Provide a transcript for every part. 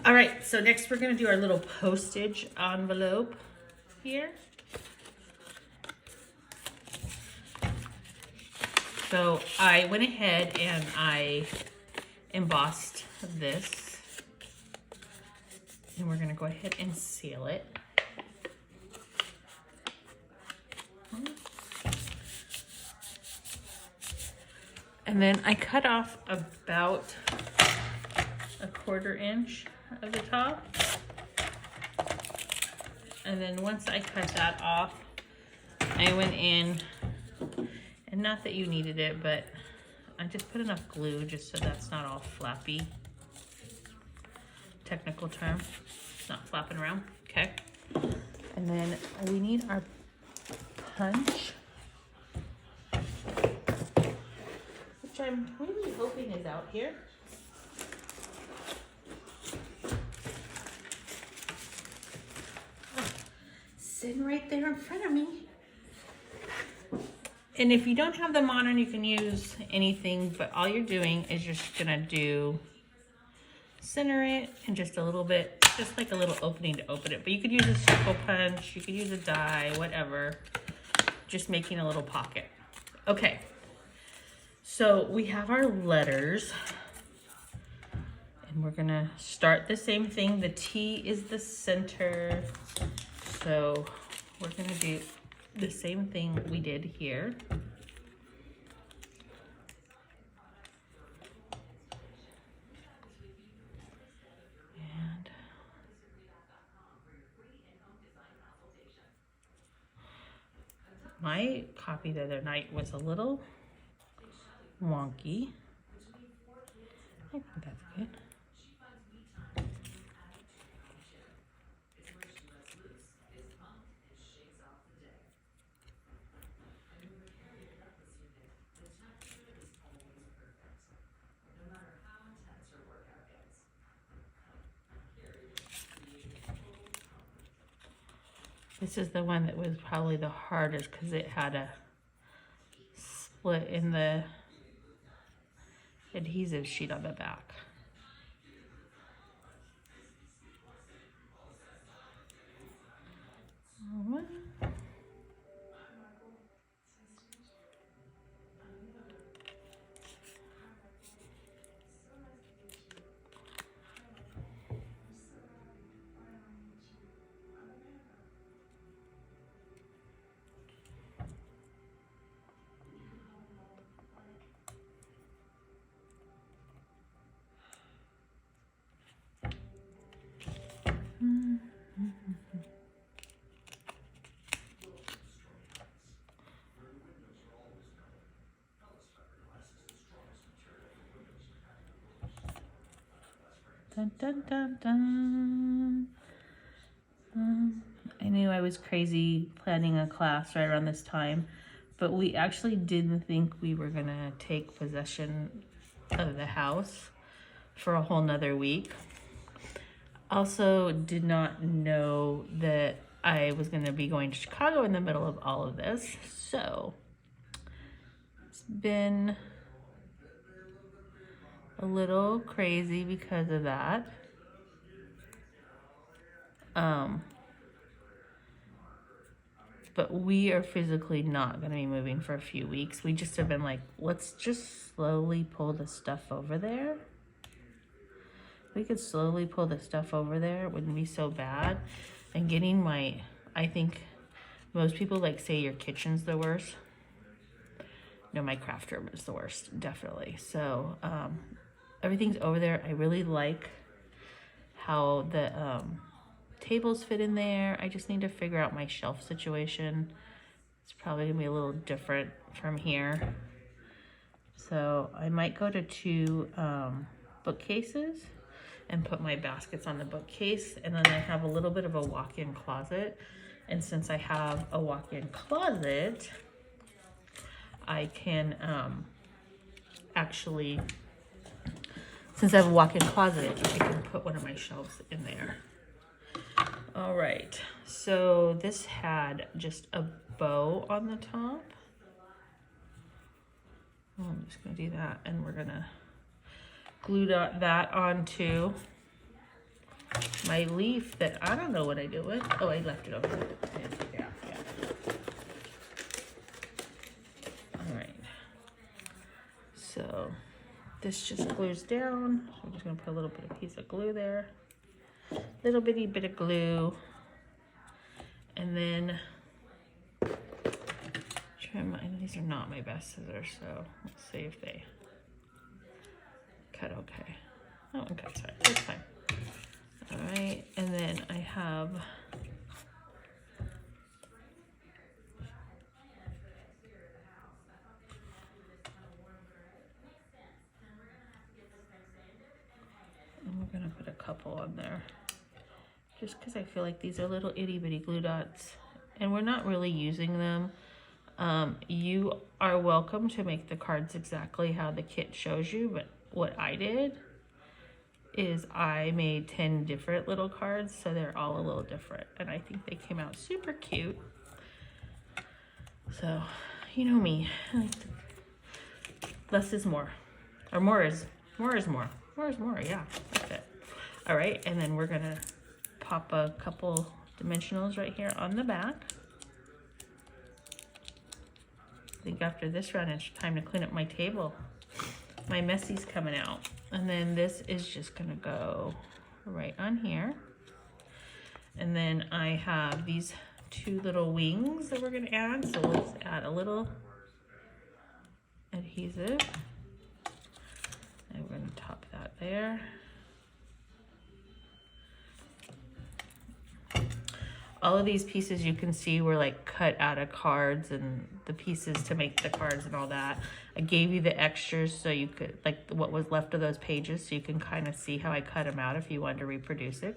All right, so next we're gonna do our little postage envelope here. So I went ahead and I embossed this, and we're gonna go ahead and seal it. And then I cut off about a 1/4 inch of the top. And then once I cut that off, I went in, and not that you needed it, but I just put enough glue just so that's not all flappy. Technical term, it's not flapping around, okay? And then we need our punch, which I'm really hoping is out here. Sitting right there in front of me. And if you don't have them on, you can use anything, but all you're doing is just gonna do center it and just a little bit, just like a little opening to open it. But you could use a circle punch, you could use a die, whatever, just making a little pocket. Okay, so we have our letters, and we're gonna start the same thing. The T is the center, so we're gonna do the same thing we did here. And my copy the other night was a little wonky. I think that's good. This is the one that was probably the hardest because it had a split in the adhesive sheet on the back. Dun, dun, dun, dun. I knew I was crazy planning a class right around this time, but we actually didn't think we were gonna take possession of the house for a whole nother week. Also did not know that I was gonna be going to Chicago in the middle of all of this, so it's been a little crazy because of that. But we are physically not going to be moving for a few weeks. We just have been like, let's just slowly pull the stuff over there. We could slowly pull the stuff over there. It wouldn't be so bad. And getting I think most people like say your kitchen's the worst. No, my craft room is the worst, definitely. So everything's over there. I really like how the tables fit in there. I just need to figure out my shelf situation. It's probably gonna be a little different from here. So I might go to 2 bookcases and put my baskets on the bookcase. And then I have a little bit of a walk-in closet. And since I have a walk-in closet, I can actually, since I have a walk-in closet, I can put one of my shelves in there. All right, so this had just a bow on the top. I'm just gonna do that, and we're gonna glue that onto my leaf that I don't know what I did with. Oh, I left it over there. I didn't take it out. Yeah. All right. So this just glues down. So I'm just gonna put a little bit of piece of glue there. Little bitty bit of glue. And then trim, and these are not my best scissors, so let's see if they cut okay. That one cuts right, that's fine. All right, and then I have and we're gonna put a couple on there just because I feel like these are little itty bitty glue dots and we're not really using them. You are welcome to make the cards exactly how the kit shows you, but what I did is I made 10 different little cards, so they're all a little different, and I think they came out super cute. So, you know me, less is more, or more is more. More is more, yeah, that's it. All right, and then we're gonna pop a couple dimensionals right here on the back. I think after this round, it's time to clean up my table. My messy's coming out. And then this is just gonna go right on here. And then I have these two little wings that we're gonna add. So let's add a little adhesive. And we're gonna top that there. All of these pieces you can see were like cut out of cards, and the pieces to make the cards and all that. I gave you the extras so you could, like what was left of those pages, so you can kind of see how I cut them out if you wanted to reproduce it.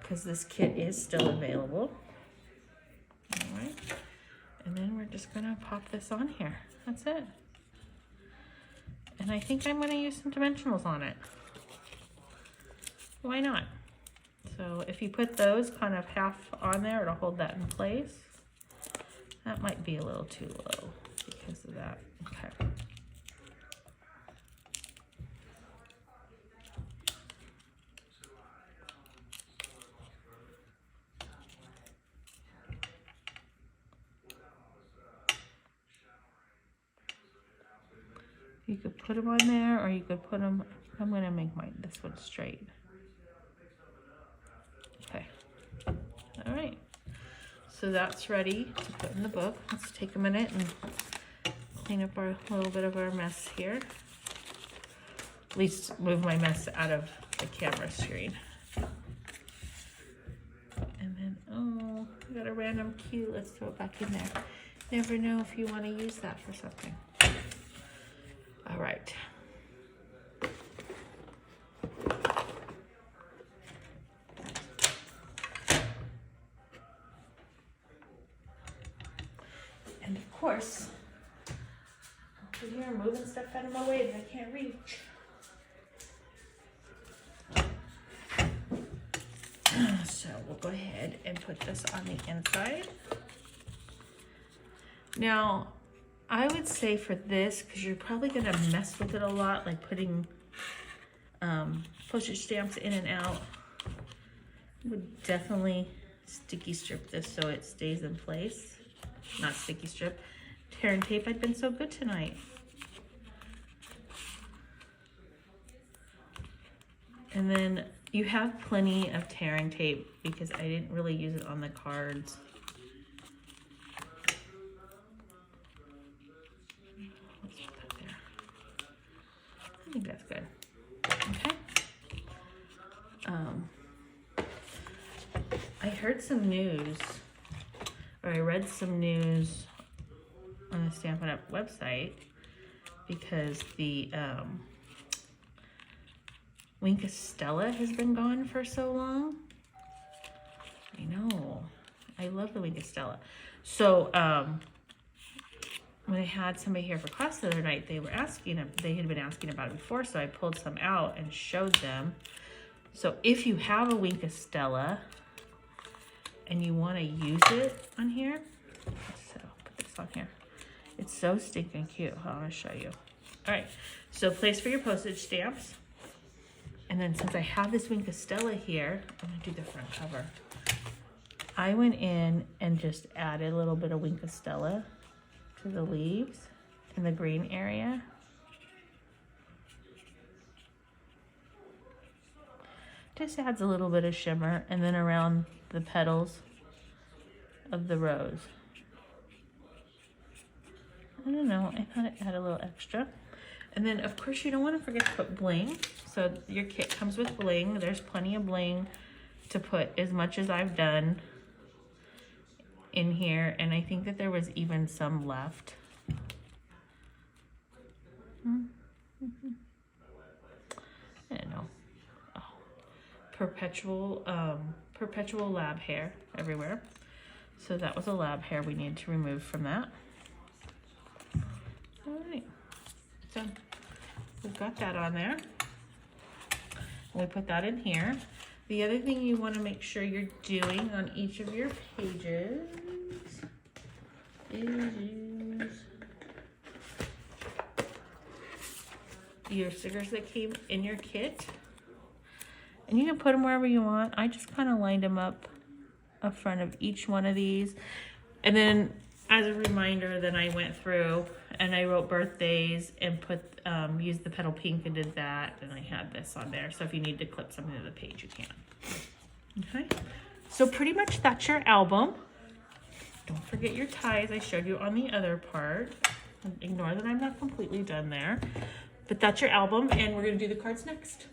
Because this kit is still available. All right. And then we're just gonna pop this on here. That's it. And I think I'm gonna use some dimensionals on it. Why not? So if you put those kind of half on there, it'll hold that in place. That might be a little too low because of that. Okay. You could put them on there, or you could put them, I'm gonna make this one straight. Okay, all right. So that's ready to put in the book. Let's take a minute and clean up our little bit of our mess here. At least move my mess out of the camera screen. And then, oh, we got a random cue. Let's throw it back in there. Never know if you want to use that for something. All right. And of course, over here, I'm moving stuff out of my way that I can't reach. So we'll go ahead and put this on the inside. Now, I would say for this, because you're probably gonna mess with it a lot, like putting postage stamps in and out, I would definitely sticky strip this so it stays in place. Not sticky strip, tear and tape. I've been so good tonight. And then you have plenty of tearing tape because I didn't really use it on the cards. Let's put that there. I think that's good. Okay. I heard some news, or I read some news on the Stampin' Up! Website because the Wink of Stella has been gone for so long. I know. I love the Wink of Stella. So when I had somebody here for class the other night, they had been asking about it before, so I pulled some out and showed them. So if you have a Wink of Stella and you want to use it on here, so put this on here. It's so stinking cute. I'm going to show you. All right, so place for your postage stamps. And then since I have this Wink of Stella here, I'm gonna do the front cover. I went in and just added a little bit of Wink of Stella to the leaves in the green area. Just adds a little bit of shimmer, and then around the petals of the rose. I don't know, I thought it had a little extra. And then of course you don't want to forget to put bling. So your kit comes with bling. There's plenty of bling to put, as much as I've done in here. And I think that there was even some left. I don't know. Oh. Perpetual lab hair everywhere. So that was a lab hair we need to remove from that. All right. So we've got that on there. We put that in here. The other thing you want to make sure you're doing on each of your pages is use your stickers that came in your kit. And you can put them wherever you want. I just kind of lined them up front of each one of these. And then as a reminder, then I went through and I wrote birthdays and put used the petal pink and did that, and I had this on there. So if you need to clip something to the page, you can. Okay, so pretty much that's your album. Don't forget your ties I showed you on the other part. Ignore that I'm not completely done there, but that's your album, and we're gonna do the cards next.